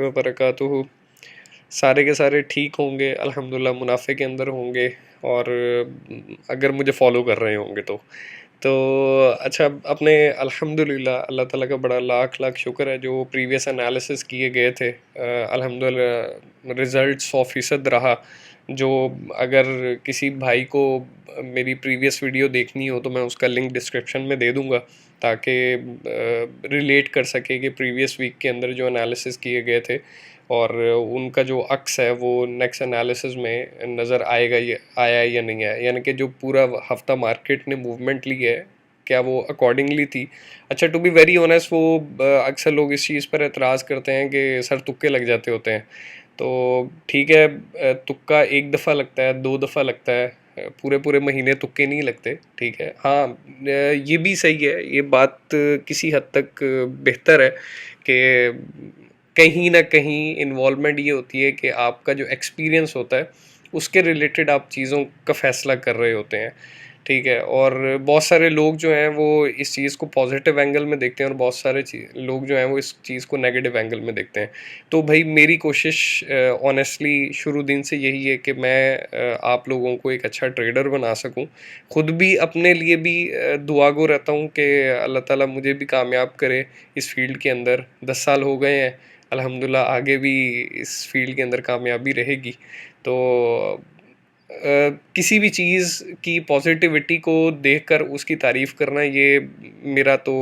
वबरकातुहू। सारे के सारे ठीक होंगे अल्हम्दुलिल्लाह, मुनाफे के अंदर होंगे और अगर मुझे फॉलो कर रहे होंगे तो अच्छा, अपने अल्हम्दुलिल्लाह अल्लाह ताला का बड़ा लाख लाख शुक्र है जो प्रीवियस एनालिसिस किए गए थे, अल्हम्दुलिल्लाह रिज़ल्ट 100% रहा। जो अगर किसी भाई को मेरी प्रीवियस वीडियो देखनी हो तो मैं उसका लिंक डिस्क्रिप्शन में दे दूँगा, ताकि रिलेट कर सके कि प्रीवियस वीक के अंदर जो एनालिसिस किए गए थे और उनका जो अक्स है वो नेक्स्ट एनालिसिस में नज़र आएगा, ये आया या नहीं आया, यानी कि जो पूरा हफ्ता मार्केट ने मूवमेंट ली है क्या वो अकॉर्डिंगली थी। अच्छा, टू बी वेरी ऑनेस्ट, वो अक्सर लोग इस चीज़ पर एतराज़ करते हैं कि सर तुक्के लग जाते होते हैं। तो ठीक है, तुक्का एक दफ़ा लगता है, दो दफ़ा लगता है, पूरे पूरे महीने तुक्के नहीं लगते। ठीक है, हाँ, ये भी सही है, ये बात किसी हद तक बेहतर है कि कहीं ना कहीं इन्वॉल्वमेंट ये होती है कि आपका जो एक्सपीरियंस होता है उसके रिलेटेड आप चीज़ों का फैसला कर रहे होते हैं। ठीक है, और बहुत सारे लोग जो हैं वो इस चीज़ को पॉजिटिव एंगल में देखते हैं और बहुत सारे लोग जो हैं वो इस चीज़ को नेगेटिव एंगल में देखते हैं। तो भाई मेरी कोशिश ऑनेस्टली शुरू दिन से यही है कि मैं आप लोगों को एक अच्छा ट्रेडर बना सकूं। खुद भी अपने लिए भी दुआगो रहता हूं कि अल्लाह ताला मुझे भी कामयाब करे इस फील्ड के अंदर। 10 साल हो गए हैं अल्हम्दुलिल्लाह, आगे भी इस फील्ड के अंदर कामयाबी रहेगी। तो किसी भी चीज़ की पॉजिटिविटी को देखकर उसकी तारीफ़ करना, ये मेरा तो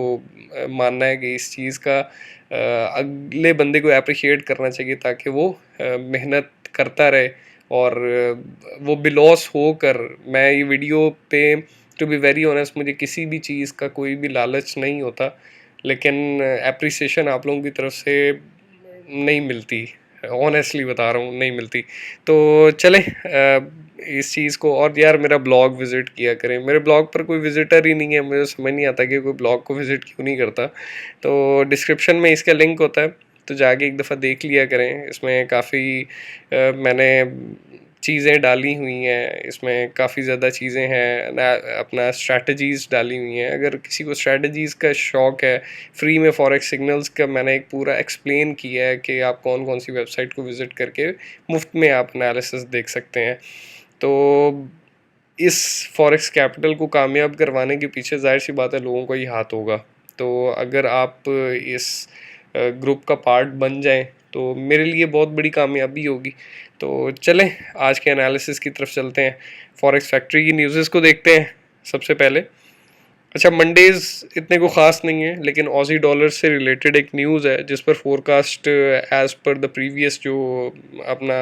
मानना है कि इस चीज़ का अगले बंदे को अप्रिशिएट करना चाहिए ताकि वो मेहनत करता रहे। और वो बिलॉस होकर, मैं ये वीडियो पे टू बी वेरी ऑनेस्ट मुझे किसी भी चीज़ का कोई भी लालच नहीं होता, लेकिन एप्रिसिएशन आप लोगों की तरफ से नहीं मिलती, ऑनेस्टली बता रहा हूँ, नहीं मिलती। तो चलें, इस चीज़ को, और यार मेरा ब्लॉग विज़िट किया करें। मेरे ब्लॉग पर कोई विज़िटर ही नहीं है, मुझे समझ नहीं आता कि कोई ब्लॉग को विज़िट क्यों नहीं करता। तो डिस्क्रिप्शन में इसका लिंक होता है, तो जाके एक दफ़ा देख लिया करें। इसमें काफ़ी मैंने चीज़ें डाली हुई हैं, इसमें काफ़ी ज़्यादा चीज़ें हैं ना, अपना स्ट्रैटेजीज़ डाली हुई हैं। अगर किसी को स्ट्रैटेजीज़ का शौक़ है, फ्री में फॉरेक्स सिग्नल्स का मैंने एक पूरा एक्सप्लेन किया है कि आप कौन कौन सी वेबसाइट को विज़िट करके मुफ्त में आप एनालिसिस देख सकते हैं। तो इस फॉरेक्स कैपिटल को कामयाब करवाने के पीछे ज़ाहिर सी बात है लोगों का ही हाथ होगा। तो अगर आप इस ग्रुप का पार्ट बन जाएं तो मेरे लिए बहुत बड़ी कामयाबी होगी। तो चलें, आज के एनालिसिस की तरफ चलते हैं। फॉरेक्स फैक्ट्री की न्यूज़ेस को देखते हैं सबसे पहले। अच्छा, मंडेज़ इतने को ख़ास नहीं है, लेकिन ऑज़ी डॉलर से रिलेटेड एक न्यूज़ है जिस पर forecast as per the previous जो अपना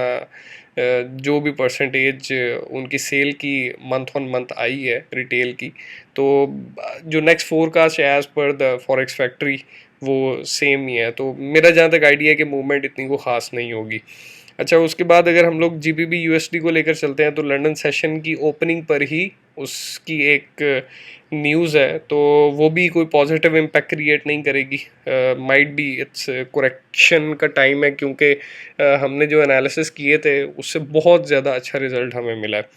जो भी परसेंटेज उनकी सेल की मंथ ऑन मंथ आई है रिटेल की, तो जो नेक्स्ट फोरकास्ट है as per the forex factory वो सेम ही है। तो मेरा जहाँ तक आइडिया है कि मूवमेंट इतनी को ख़ास नहीं होगी। अच्छा, उसके बाद अगर हम लोग जीबीपी यूएसडी को लेकर चलते हैं तो लंदन सेशन की ओपनिंग पर ही उसकी एक न्यूज़ है, तो वो भी कोई पॉजिटिव इम्पैक्ट क्रिएट नहीं करेगी। माइट बी इट्स करेक्शन का टाइम है, क्योंकि हमने जो एनालिसिस किए थे उससे बहुत ज़्यादा अच्छा रिजल्ट हमें मिला है।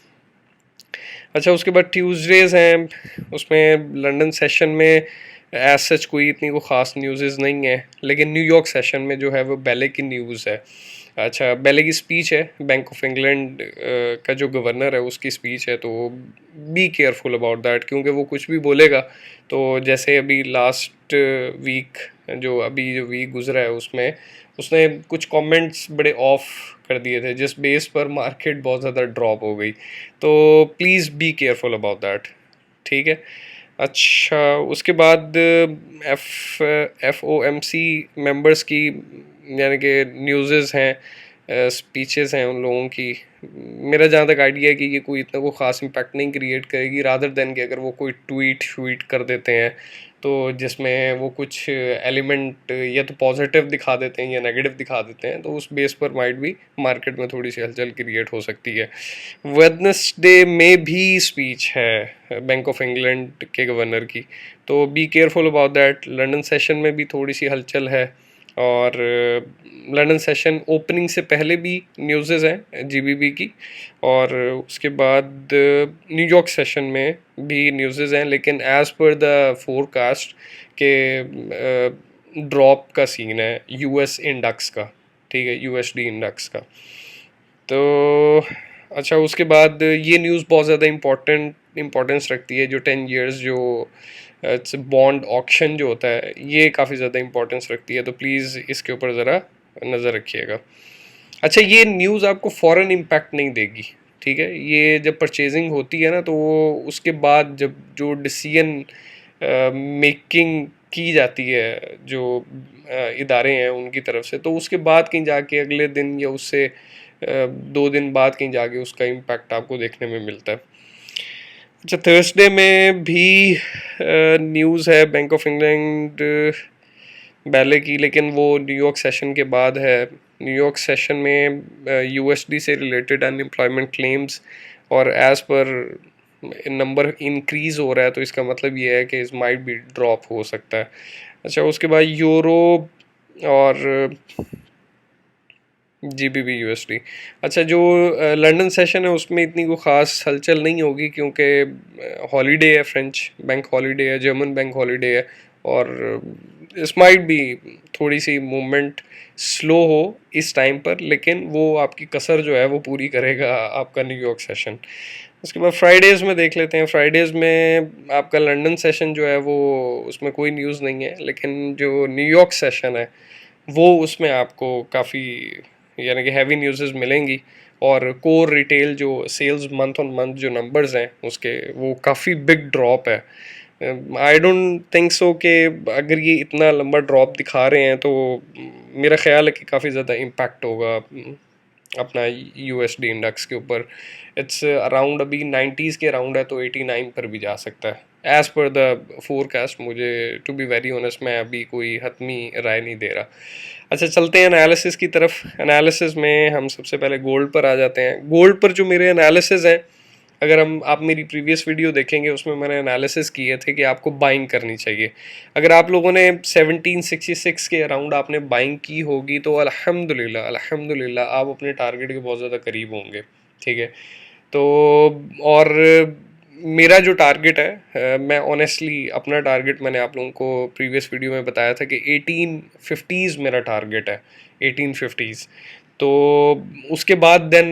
अच्छा, उसके बाद ट्यूसडेज़ हैं, उसमें लंदन सेशन में एज सच कोई इतनी को ख़ास न्यूज़ नहीं है, लेकिन न्यूयॉर्क सेशन में जो है वो बेले की न्यूज़ है। अच्छा, बेले की स्पीच है, बैंक ऑफ इंग्लैंड का जो गवर्नर है उसकी स्पीच है, तो बी केयरफुल अबाउट दैट, क्योंकि वो कुछ भी बोलेगा तो जैसे अभी लास्ट वीक जो वीक गुजरा है उसमें उसने कुछ कमेंट्स बड़े ऑफ कर दिए थे जिस बेस पर मार्केट बहुत ज़्यादा ड्रॉप हो गई। तो please be careful about that. ठीक है। अच्छा, उसके बाद F O M C members की, यानी कि न्यूज़ हैं, स्पीचेस हैं उन लोगों की। मेरा जहाँ तक आइडिया है कि ये कोई इतना को ख़ास इम्पैक्ट नहीं क्रिएट करेगी, रादर देन कि अगर वो कोई ट्वीट श्वीट कर देते हैं तो जिसमें वो कुछ एलिमेंट या तो पॉजिटिव दिखा देते हैं या नेगेटिव दिखा देते हैं, तो उस बेस पर माइट भी मार्केट में थोड़ी सी हलचल क्रिएट हो सकती है। वेडनेसडे में भी स्पीच है बैंक ऑफ इंग्लैंड के गवर्नर की, तो B careful about that. London session में भी थोड़ी सी हलचल है, और लंदन सेशन ओपनिंग से पहले भी न्यूज़ हैं जीबीबी की, और उसके बाद न्यूयॉर्क सेशन में भी न्यूज़ हैं, लेकिन एज़ पर द फोरकास्ट के ड्रॉप का सीन है यूएस इंडेक्स का। ठीक है, यूएसडी इंडेक्स का। तो अच्छा, उसके बाद ये न्यूज़ बहुत ज़्यादा इम्पोर्टेंस रखती है, जो 10 इयर्स जो बॉन्ड ऑक्शन जो होता है, ये काफ़ी ज़्यादा इम्पोर्टेंस रखती है, तो प्लीज़ इसके ऊपर ज़रा नज़र रखिएगा। अच्छा, ये न्यूज़ आपको फ़ौरन इम्पैक्ट नहीं देगी, ठीक है। ये जब परचेजिंग होती है ना, तो उसके बाद जब जो डिसीजन मेकिंग की जाती है जो इदारे हैं उनकी तरफ से, तो उसके बाद कहीं जाके अगले दिन या उससे 2 दिन बाद कहीं जाके उसका इम्पैक्ट आपको देखने में मिलता है। अच्छा, थर्सडे में भी न्यूज़ है बैंक ऑफ इंग्लैंड बैले की, लेकिन वो न्यूयॉर्क सेशन के बाद है। न्यूयॉर्क सेशन में यूएसडी से रिलेटेड अनएम्प्लॉयमेंट क्लेम्स और एज पर नंबर इंक्रीज हो रहा है, तो इसका मतलब ये है कि इस माइट भी ड्रॉप हो सकता है। अच्छा, उसके बाद यूरो और जीबीबी यूएसडी। अच्छा, जो लंदन सेशन है उसमें इतनी कोई ख़ास हलचल नहीं होगी, क्योंकि हॉलीडे है, फ्रेंच बैंक हॉलीडे है, जर्मन बैंक हॉलीडे है, और इस माइट भी थोड़ी सी मूवमेंट स्लो हो इस टाइम पर, लेकिन वो आपकी कसर जो है वो पूरी करेगा आपका न्यूयॉर्क सेशन। उसके बाद फ्राइडेज़ में देख लेते हैं। फ्राइडेज़ में आपका लंदन सेशन जो है वो उसमें कोई न्यूज़ नहीं है, लेकिन जो न्यूयॉर्क सेशन है वो उसमें आपको काफ़ी यानी कि हैवी न्यूज़ मिलेंगी, और कोर रिटेल जो सेल्स मंथ ऑन मंथ जो नंबर्स हैं उसके, वो काफ़ी बिग ड्रॉप है। आई डोंट थिंक सो कि अगर ये इतना लंबा ड्रॉप दिखा रहे हैं तो मेरा ख्याल है कि काफ़ी ज़्यादा इम्पैक्ट होगा अपना यूएसडी इंडेक्स के ऊपर। इट्स अराउंड अभी 90s के अराउंड है, तो 89 पर भी जा सकता है एज़ पर द फोरकास्ट। मुझे टू बी वेरी ऑनेस्ट मैं अभी कोई हतमी राय नहीं दे रहा। अच्छा, चलते हैं एनालिसिस की तरफ। एनालिसिस में हम सबसे पहले गोल्ड पर आ जाते हैं। गोल्ड पर जो मेरे एनालिसिस हैं, अगर हम आप मेरी प्रीवियस वीडियो देखेंगे उसमें मैंने एनालिसिस किए थे कि आपको बाइंग करनी चाहिए। अगर आप लोगों ने 1766 के अराउंड आपने बाइंग की होगी तो अल्हम्दुलिल्लाह अल्हम्दुलिल्लाह आप अपने टारगेट के बहुत ज़्यादा करीब होंगे, ठीक है। तो और मेरा जो टारगेट है, मैं ऑनेस्टली अपना टारगेट मैंने आप लोगों को प्रीवियस वीडियो में बताया था कि 1850s मेरा टारगेट है, 1850s। तो उसके बाद देन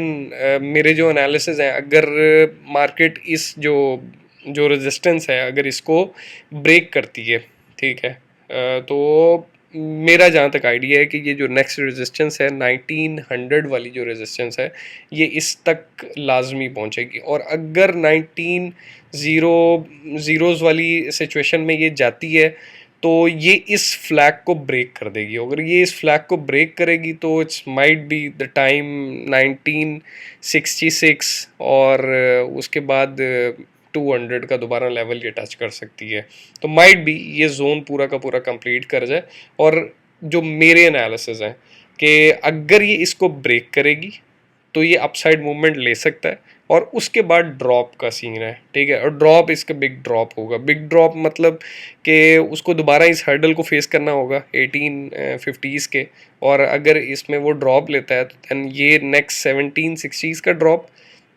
मेरे जो एनालिसिस हैं, अगर मार्केट इस जो जो रेजिस्टेंस है अगर इसको ब्रेक करती है, ठीक है, तो मेरा जहाँ तक आइडिया है कि ये जो नेक्स्ट रेजिस्टेंस है 1900 वाली जो रेजिस्टेंस है, ये इस तक लाजमी पहुँचेगी। और अगर 1900 वाली सिचुएशन में ये जाती है तो ये इस फ्लैग को ब्रेक कर देगी। अगर ये इस फ्लैग को ब्रेक करेगी तो it's might be the time 1966, और उसके बाद 200 का दोबारा लेवल ये टच कर सकती है। तो माइट बी ये जोन पूरा का पूरा कंप्लीट कर जाए। और जो मेरे एनालिसिस हैं कि अगर ये इसको ब्रेक करेगी तो ये अपसाइड मूवमेंट ले सकता है, और उसके बाद ड्रॉप का सीन है, ठीक है। और ड्रॉप इसका बिग ड्रॉप होगा। बिग ड्रॉप मतलब कि उसको दोबारा इस हर्डल को फेस करना होगा 1850s के, और अगर इसमें वो ड्रॉप लेता है तो दैन ये नेक्स्ट 1760s का ड्रॉप,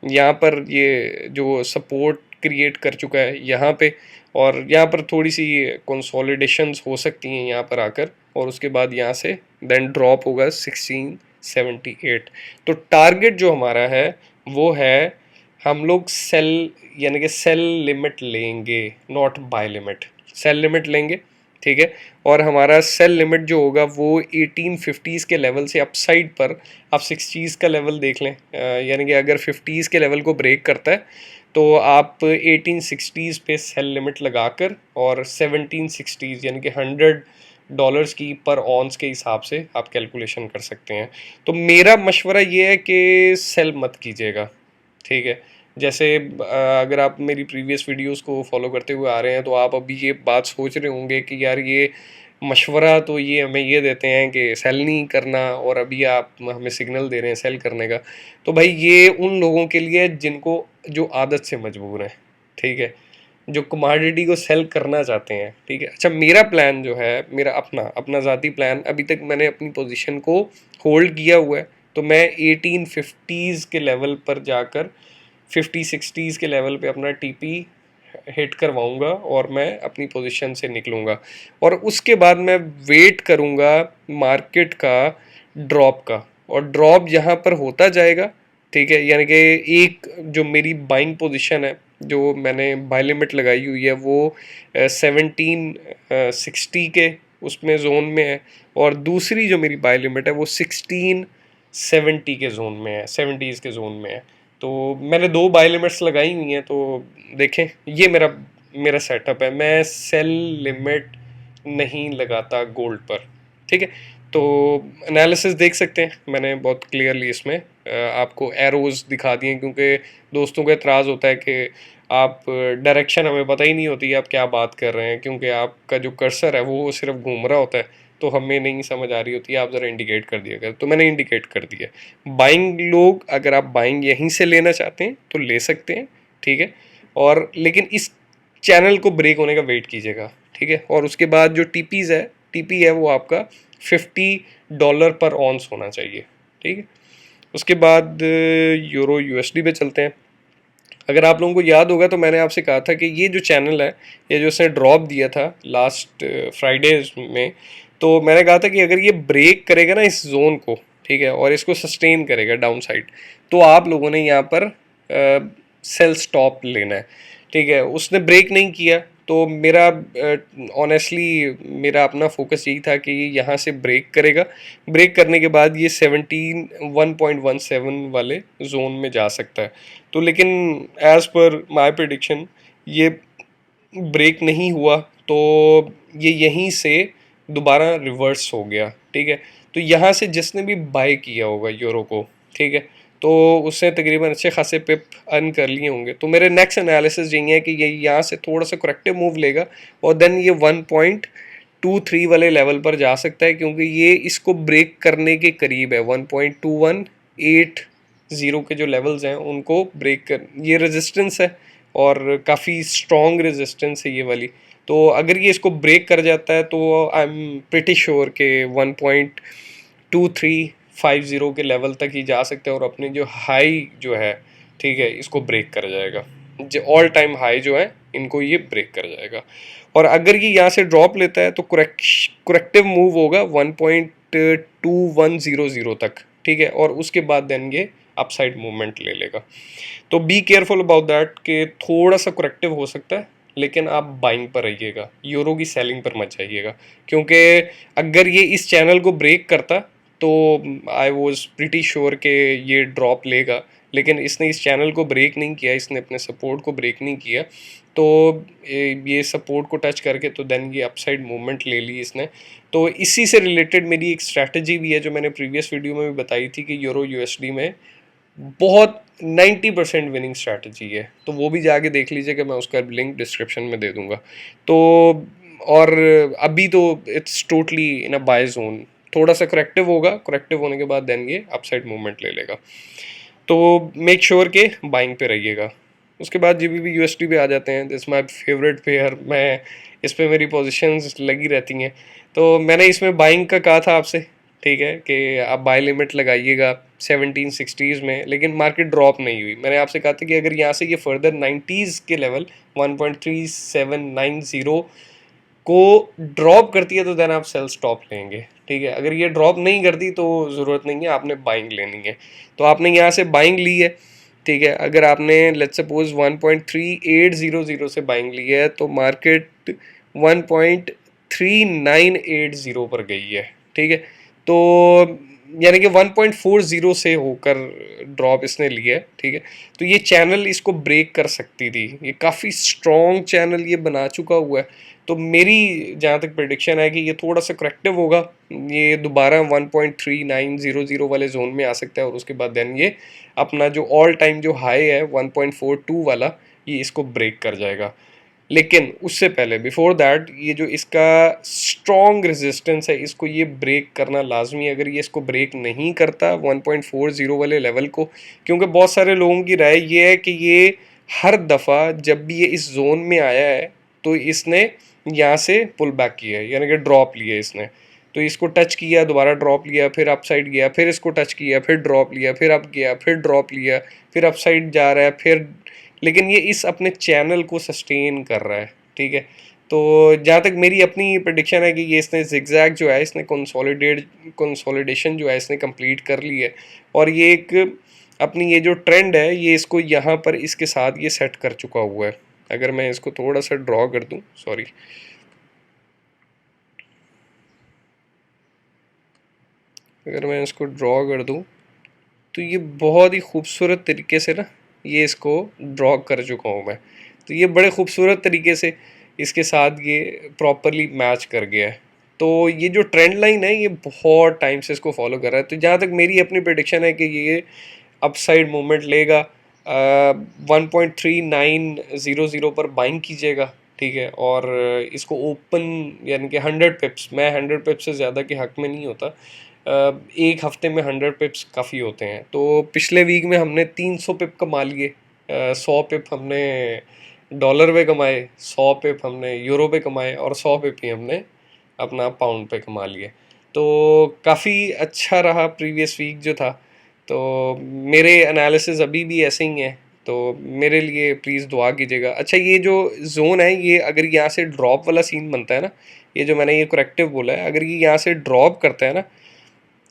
यहाँ पर ये जो सपोर्ट क्रिएट कर चुका है यहाँ पे, और यहाँ पर थोड़ी सी कंसोलिडेशंस हो सकती हैं यहाँ पर आकर, और उसके बाद यहाँ से देन ड्रॉप होगा 1678। तो टारगेट जो हमारा है वो है, हम लोग सेल यानी कि सेल लिमिट लेंगे, not buy limit, sell limit लेंगे, ठीक है। और हमारा सेल लिमिट जो होगा वो 1850s के लेवल से अपसाइड पर, आप 60s का लेवल देख लें, यानी कि अगर 50s के लेवल को ब्रेक करता है तो आप 1860s पे सेल लिमिट लगाकर, और 1760s यानी कि $100 की पर ऑन्स के हिसाब से आप कैलकुलेशन कर सकते हैं। तो मेरा मशवरा ये है कि सेल मत कीजिएगा, ठीक है। जैसे अगर आप मेरी प्रीवियस वीडियोस को फॉलो करते हुए आ रहे हैं तो आप अभी ये बात सोच रहे होंगे कि यार ये मशवरा तो ये हमें ये देते हैं कि सेल नहीं करना, और अभी आप हमें सिग्नल दे रहे हैं सेल करने का। तो भाई ये उन लोगों के लिए जिनको जो आदत से मजबूर हैं, ठीक है, जो कमोडिटी को सेल करना चाहते हैं, ठीक है। अच्छा, मेरा प्लान जो है, मेरा अपना अपना ज़ाती प्लान, अभी तक मैंने अपनी पोजीशन को होल्ड किया हुआ है। तो मैं 1850s के लेवल पर जाकर 50-60s के लेवल पे अपना टीपी हिट करवाऊंगा, और मैं अपनी पोजीशन से निकलूंगा, और उसके बाद मैं वेट करूंगा मार्केट का ड्रॉप का, और ड्रॉप यहाँ पर होता जाएगा, ठीक है। यानी कि एक जो मेरी बाइंग पोजीशन है, जो मैंने बाय लिमिट लगाई हुई है, वो 1760 के उसमें जोन में है, और दूसरी जो मेरी बाय लिमिट है वो 1670 के जोन में है, 70s के जोन में है। तो मैंने दो बाय लिमिट्स लगाई हुई हैं। तो देखें, ये मेरा मेरा सेटअप है। मैं सेल लिमिट नहीं लगाता गोल्ड पर, ठीक है। तो एनालिसिस देख सकते हैं, मैंने बहुत क्लियरली इसमें आपको एरोज दिखा दिए, क्योंकि दोस्तों को एतराज़ होता है कि आप डायरेक्शन हमें पता ही नहीं होती आप क्या बात कर रहे हैं, क्योंकि आपका जो कर्सर है वो सिर्फ घूम रहा होता है, तो हमें नहीं समझ आ रही होती है। आप ज़रा इंडिकेट कर दिया कर, तो मैंने इंडिकेट कर दिया। बाइंग लोग, अगर आप बाइंग यहीं से लेना चाहते हैं तो ले सकते हैं, ठीक है। और लेकिन इस चैनल को ब्रेक होने का वेट कीजिएगा, ठीक है। और उसके बाद जो टीपीज़ है, टीपी है वो आपका $50 पर ऑन्स होना चाहिए, ठीक है। उसके बाद यूरो यूएसडी पे चलते हैं। अगर आप लोगों को याद होगा तो मैंने आपसे कहा था कि ये जो चैनल है, ये जो उसने ड्रॉप दिया था लास्ट फ्राइडे में, तो मैंने कहा था कि अगर ये ब्रेक करेगा ना इस जोन को, ठीक है, और इसको सस्टेन करेगा डाउन साइड, तो आप लोगों ने यहाँ पर सेल स्टॉप लेना है, ठीक है। उसने ब्रेक नहीं किया, तो मेरा ऑनेस्टली मेरा अपना फोकस यही था कि ये यहाँ से ब्रेक करेगा। ब्रेक करने के बाद ये 1.17 वाले जोन में जा सकता है। तो लेकिन एज पर माय प्रिडिक्शन ये ब्रेक नहीं हुआ, तो ये यहीं से दोबारा रिवर्स हो गया, ठीक है। तो यहाँ से जिसने भी बाय किया होगा यूरो को, ठीक है, तो उसने तकरीबन अच्छे खासे पिप अर्न कर लिए होंगे। तो मेरे नेक्स्ट एनालिसिस यही है कि ये यहाँ से थोड़ा सा करेक्टिव मूव लेगा, और देन ये 1.23 वाले लेवल पर जा सकता है, क्योंकि ये इसको ब्रेक करने के करीब है। 1.2180 के जो लेवल्स हैं उनको ब्रेक कर, ये रेजिस्टेंस है और काफ़ी स्ट्रॉन्ग रेजिस्टेंस है ये वाली। तो अगर ये इसको ब्रेक कर जाता है तो आई एम प्रिटी श्योर के 1.2350 के लेवल तक ही जा सकते हैं, और अपने जो हाई जो है, ठीक है, इसको ब्रेक कर जाएगा। जो ऑल टाइम हाई जो है इनको ये ब्रेक कर जाएगा। और अगर ये यहाँ से ड्रॉप लेता है तो करेक्टिव मूव होगा 1.2100 तक, ठीक है, और उसके बाद देन ये अपसाइड मूवमेंट ले लेगा। तो बी केयरफुल अबाउट दैट कि थोड़ा सा करेक्टिव हो सकता है, लेकिन आप बाइंग पर रहिएगा, यूरो की सेलिंग पर मत जाइएगा, क्योंकि अगर ये इस चैनल को ब्रेक करता तो आई वॉज प्रिटी श्योर कि ये ड्रॉप लेगा। लेकिन इसने इस चैनल को ब्रेक नहीं किया, इसने अपने सपोर्ट को ब्रेक नहीं किया, तो ये सपोर्ट को टच करके तो देन ये अपसाइड मूवमेंट ले ली इसने। तो इसी से रिलेटेड मेरी एक स्ट्रैटेजी भी है जो मैंने प्रीवियस वीडियो में भी बताई थी कि यूरो यूएसडी में बहुत 90% विनिंग स्ट्रैटेजी है, तो वो भी जाके देख लीजिए कि मैं उसका लिंक डिस्क्रिप्शन में दे दूंगा। तो और अभी तो it's totally in a buy zone, थोड़ा सा करेक्टिव होगा, करेक्टिव होने के बाद देन ये अपसाइड मूवमेंट ले लेगा। तो मेक श्योर के बाइंग पे रहिएगा। उसके बाद जीबीपी यूएसडी पे आ जाते हैं। दिस माय फेवरेट पेयर, मैं इस पे मेरी पोजीशंस लगी रहती हैं। तो मैंने इसमें बाइंग का कहा था आपसे, ठीक है, कि आप बाय लिमिट लगाइएगा 1760s में, लेकिन मार्केट ड्रॉप नहीं हुई। मैंने आपसे कहा था कि अगर यहाँ से ये फर्दर 90s के लेवल 1.3790 को ड्रॉप करती है तो देन आप सेल स्टॉप लेंगे, ठीक है। अगर ये ड्रॉप नहीं करती तो ज़रूरत नहीं है, आपने बाइंग लेनी है। तो आपने यहाँ से बाइंग ली है, ठीक है। अगर आपने लेट्स सपोज 1.3800 से बाइंग ली है तो मार्केट 1.3980 पर गई है, ठीक है। तो यानी कि 1.40 से होकर ड्रॉप इसने लिया है, ठीक है। तो ये चैनल इसको ब्रेक कर सकती थी, ये काफ़ी स्ट्रॉन्ग चैनल ये बना चुका हुआ है। तो मेरी जहाँ तक प्रेडिक्शन है कि ये थोड़ा सा करेक्टिव होगा, ये दोबारा 1.3900 वाले जोन में आ सकता है, और उसके बाद देन ये अपना जो ऑल टाइम जो हाई है 1.42 वाला, ये इसको ब्रेक कर जाएगा। लेकिन उससे पहले बिफोर दैट ये जो इसका स्ट्रॉन्ग रेजिस्टेंस है इसको ये ब्रेक करना लाजमी है। अगर ये इसको ब्रेक नहीं करता 1.40 वाले लेवल को, क्योंकि बहुत सारे लोगों की राय ये है कि ये हर दफ़ा जब भी ये इस जोन में आया है तो इसने यहाँ से पुल बैक किया है, यानी कि ड्रॉप लिया इसने। तो इसको टच किया, दोबारा ड्रॉप लिया, फिर अपसाइड गया, फिर इसको टच किया, फिर ड्रॉप लिया, फिर अप गया, फिर ड्रॉप लिया, फिर अपसाइड जा रहा है, फिर, लेकिन ये इस अपने चैनल को सस्टेन कर रहा है, ठीक है। तो जहाँ तक मेरी अपनी प्रेडिक्शन है कि ये इसने जिगजैग जो है, इसने कंसोलिडेशन जो है इसने कंप्लीट कर ली है, और ये एक अपनी ये जो ट्रेंड है ये इसको यहाँ पर इसके साथ ये सेट कर चुका हुआ है। अगर मैं इसको थोड़ा सा ड्रॉ कर दूँ, सॉरी, अगर मैं इसको ड्रॉ कर दूँ तो ये बहुत ही खूबसूरत तरीके से ना ये इसको ड्रॉ कर चुका हूँ मैं। तो ये बड़े खूबसूरत तरीके से इसके साथ ये प्रॉपरली मैच कर गया है। तो ये जो ट्रेंड लाइन है ये बहुत टाइम से इसको फॉलो कर रहा है। तो जहाँ तक मेरी अपनी प्रेडिक्शन है कि ये अपसाइड मूवमेंट लेगा, 1.3900 पर बाइंग कीजिएगा, ठीक है। और इसको ओपन यानी कि 100 पिप्स, मैं 100 पिप्स से ज़्यादा के हक में नहीं होता, एक हफ्ते में 100 पिप्स काफ़ी होते हैं। तो पिछले वीक में हमने 300 पिप कमा लिए, 100 पिप हमने डॉलर पे कमाए, 100 पिप हमने यूरो पे कमाए, और 100 पिप ही हमने अपना पाउंड पे कमा लिए। तो काफ़ी अच्छा रहा प्रीवियस वीक जो था। तो मेरे एनालिसिस अभी भी ऐसे ही हैं, तो मेरे लिए प्लीज़ दुआ कीजिएगा। अच्छा, ये जो जोन है ये अगर यहाँ से ड्रॉप वाला सीन बनता है ना, ये जो मैंने ये करेक्टिव बोला है, अगर ये यहाँ से ड्रॉप करता है ना,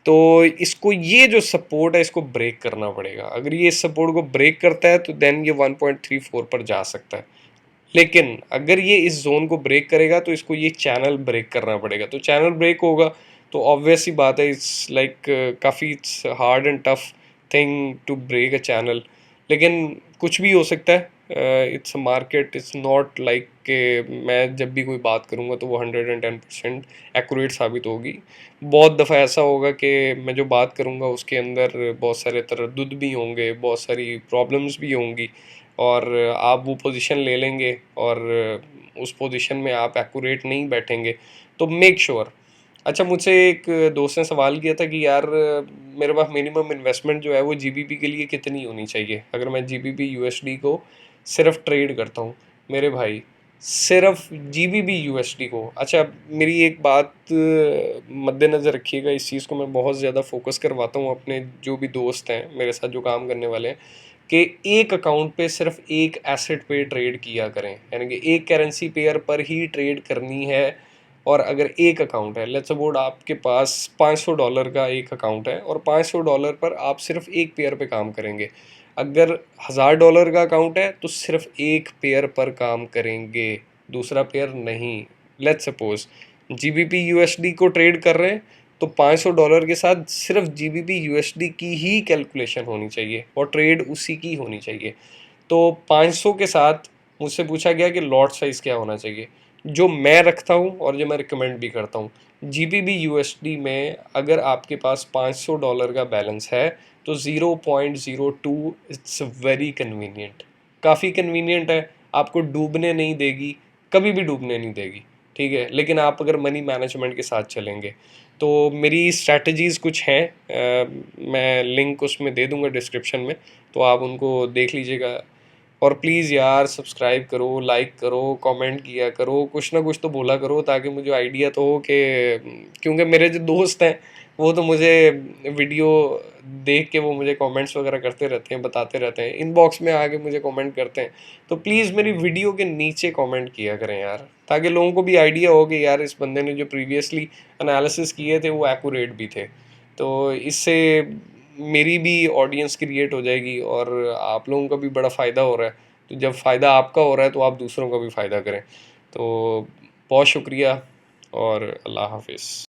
तो इसको ये जो सपोर्ट है इसको ब्रेक करना पड़ेगा। अगर ये इस सपोर्ट को ब्रेक करता है तो देन ये 1.34 पर जा सकता है। लेकिन अगर ये इस जोन को ब्रेक करेगा तो इसको ये चैनल ब्रेक करना पड़ेगा। तो चैनल ब्रेक होगा तो ऑब्वियस सी बात है, इट्स लाइक काफ़ी it's hard and tough thing to break a channel. लेकिन कुछ भी हो सकता है, it's a market, it's not like कि मैं जब भी कोई बात करूँगा तो वो 110% एक्यूरेट साबित होगी। बहुत दफ़ा ऐसा होगा कि मैं जो बात करूँगा उसके अंदर बहुत सारे तरद्दुद भी होंगे, बहुत सारी प्रॉब्लम्स भी होंगी, और आप वो पोजीशन ले लेंगे और उस पोजीशन में आप एक्यूरेट नहीं बैठेंगे। तो मेक श्योर। अच्छा, मुझसे एक दोस्त ने सवाल किया था कि यार मेरे पास मिनिमम इन्वेस्टमेंट जो है वो जीबीपी के लिए कितनी होनी चाहिए अगर मैं जीबीपी यूएसडी को सिर्फ ट्रेड करता हूँ। मेरे भाई, सिर्फ जीबीपी यूएसडी को। अच्छा, मेरी एक बात मद्देनज़र रखिएगा, इस चीज़ को मैं बहुत ज़्यादा फोकस करवाता हूँ अपने जो भी दोस्त हैं मेरे साथ जो काम करने वाले हैं, कि एक अकाउंट पे सिर्फ एक एसेट पे ट्रेड किया करें, यानी कि एक करेंसी पेयर पर ही ट्रेड करनी है। और अगर एक अकाउंट है, लेट्स सपोज आपके पास $500 का एक अकाउंट है और $500 पर आप सिर्फ एक पेयर पे काम करेंगे। अगर $1000 का अकाउंट है तो सिर्फ एक पेयर पर काम करेंगे, दूसरा पेयर नहीं। लेट्स सपोज जीबीपी यूएसडी को ट्रेड कर रहे हैं तो $500 के साथ सिर्फ जीबीपी यूएसडी की ही कैलकुलेशन होनी चाहिए और ट्रेड उसी की होनी चाहिए। तो 500 के साथ मुझसे पूछा गया कि लॉट साइज़ क्या होना चाहिए, जो मैं रखता हूँ और जो मैं रिकमेंड भी करता हूँ। जीबीपी यूएसडी में अगर आपके पास $500 का बैलेंस है तो 0.02 इट्स वेरी कन्वीनियंट, काफ़ी कन्वीनियंट है, आपको डूबने नहीं देगी, कभी भी डूबने नहीं देगी, ठीक है। लेकिन आप अगर मनी मैनेजमेंट के साथ चलेंगे तो मेरी स्ट्रैटेजीज़ कुछ हैं, मैं लिंक उसमें दे दूंगा डिस्क्रिप्शन में, तो आप उनको देख लीजिएगा। और प्लीज़ यार सब्सक्राइब करो, लाइक करो, कमेंट किया करो, कुछ ना कुछ तो बोला करो ताकि मुझे आइडिया तो हो कि, क्योंकि मेरे जो दोस्त हैं वो तो मुझे वीडियो देख के वो मुझे कमेंट्स वगैरह करते रहते हैं, बताते रहते हैं, इनबॉक्स में आके मुझे कमेंट करते हैं। तो प्लीज़ मेरी वीडियो के नीचे कमेंट किया करें यार, ताकि लोगों को भी आइडिया हो कि यार इस बंदे ने जो प्रीवियसली एनालिसिस किए थे वो एक्यूरेट भी थे। तो इससे मेरी भी ऑडियंस क्रिएट हो जाएगी और आप लोगों का भी बड़ा फ़ायदा हो रहा है। तो जब फ़ायदा आपका हो रहा है तो आप दूसरों का भी फ़ायदा करें। तो बहुत शुक्रिया और अल्लाह हाफ़िज़।